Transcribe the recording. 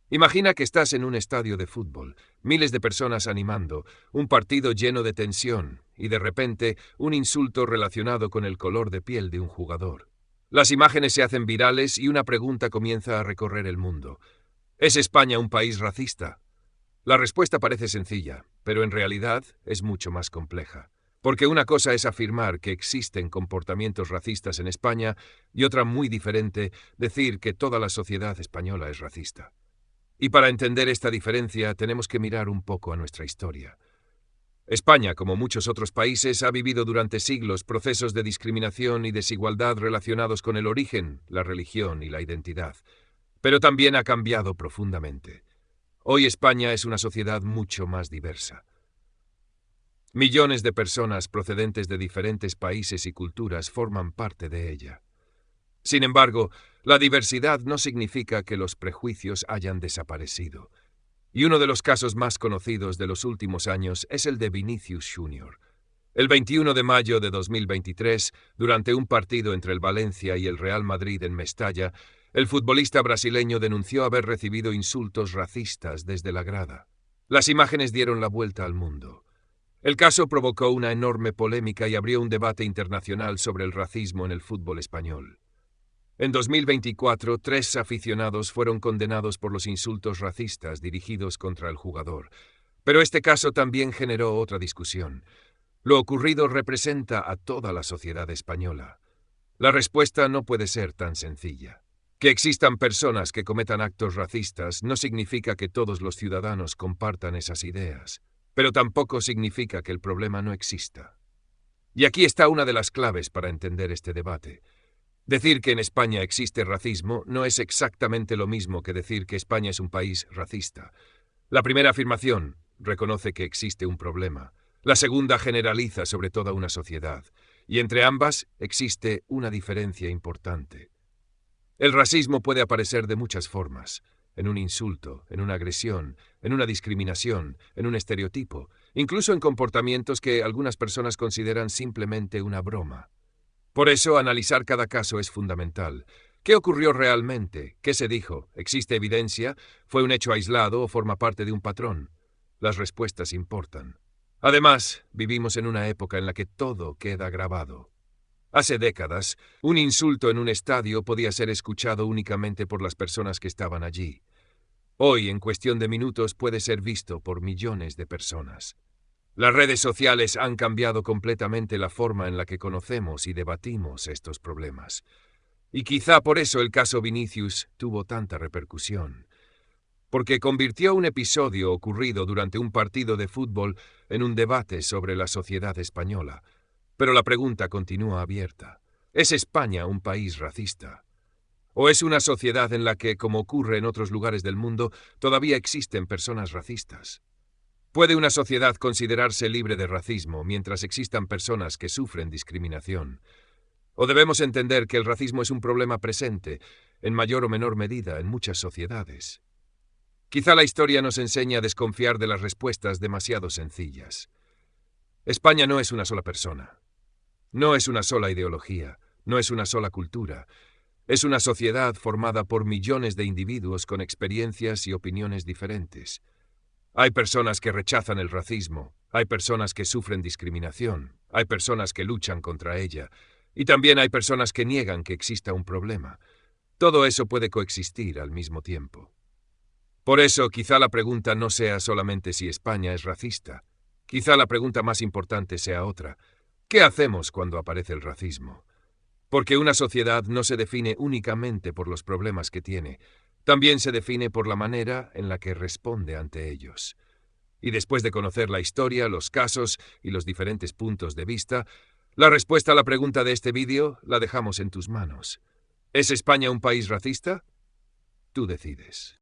Imagina que estás en un estadio de fútbol, miles de personas animando, un partido lleno de tensión y de repente un insulto relacionado con el color de piel de un jugador. Las imágenes se hacen virales y una pregunta comienza a recorrer el mundo. ¿Es España un país racista? La respuesta parece sencilla, pero en realidad es mucho más compleja. Porque una cosa es afirmar que existen comportamientos racistas en España y otra muy diferente, decir que toda la sociedad española es racista. Y para entender esta diferencia tenemos que mirar un poco a nuestra historia. España, como muchos otros países, ha vivido durante siglos procesos de discriminación y desigualdad relacionados con el origen, la religión y la identidad. Pero también ha cambiado profundamente. Hoy España es una sociedad mucho más diversa. Millones de personas procedentes de diferentes países y culturas forman parte de ella. Sin embargo, la diversidad no significa que los prejuicios hayan desaparecido. Y uno de los casos más conocidos de los últimos años es el de Vinicius Jr. El 21 de mayo de 2023, durante un partido entre el Valencia y el Real Madrid en Mestalla, el futbolista brasileño denunció haber recibido insultos racistas desde la grada. Las imágenes dieron la vuelta al mundo. El caso provocó una enorme polémica y abrió un debate internacional sobre el racismo en el fútbol español. En 2024, 3 aficionados fueron condenados por los insultos racistas dirigidos contra el jugador. Pero este caso también generó otra discusión. Lo ocurrido representa a toda la sociedad española. La respuesta no puede ser tan sencilla. Que existan personas que cometan actos racistas no significa que todos los ciudadanos compartan esas ideas, pero tampoco significa que el problema no exista. Y aquí está una de las claves para entender este debate. Decir que en España existe racismo no es exactamente lo mismo que decir que España es un país racista. La primera afirmación reconoce que existe un problema. La segunda generaliza sobre toda una sociedad. Y entre ambas existe una diferencia importante. El racismo puede aparecer de muchas formas. En un insulto, en una agresión, en una discriminación, en un estereotipo, incluso en comportamientos que algunas personas consideran simplemente una broma. Por eso, analizar cada caso es fundamental. ¿Qué ocurrió realmente? ¿Qué se dijo? ¿Existe evidencia? ¿Fue un hecho aislado o forma parte de un patrón? Las respuestas importan. Además, vivimos en una época en la que todo queda grabado. Hace décadas, un insulto en un estadio podía ser escuchado únicamente por las personas que estaban allí. Hoy, en cuestión de minutos, puede ser visto por millones de personas. Las redes sociales han cambiado completamente la forma en la que conocemos y debatimos estos problemas. Y quizá por eso el caso Vinicius tuvo tanta repercusión. Porque convirtió un episodio ocurrido durante un partido de fútbol en un debate sobre la sociedad española. Pero la pregunta continúa abierta. ¿Es España un país racista? ¿O es una sociedad en la que, como ocurre en otros lugares del mundo, todavía existen personas racistas? ¿Puede una sociedad considerarse libre de racismo mientras existan personas que sufren discriminación? ¿O debemos entender que el racismo es un problema presente, en mayor o menor medida, en muchas sociedades? Quizá la historia nos enseña a desconfiar de las respuestas demasiado sencillas. España no es una sola persona. No es una sola ideología, no es una sola cultura. Es una sociedad formada por millones de individuos con experiencias y opiniones diferentes. Hay personas que rechazan el racismo, hay personas que sufren discriminación, hay personas que luchan contra ella, y también hay personas que niegan que exista un problema. Todo eso puede coexistir al mismo tiempo. Por eso, quizá la pregunta no sea solamente si España es racista. Quizá la pregunta más importante sea otra. ¿Qué hacemos cuando aparece el racismo? Porque una sociedad no se define únicamente por los problemas que tiene, también se define por la manera en la que responde ante ellos. Y después de conocer la historia, los casos y los diferentes puntos de vista, la respuesta a la pregunta de este vídeo la dejamos en tus manos. ¿Es España un país racista? Tú decides.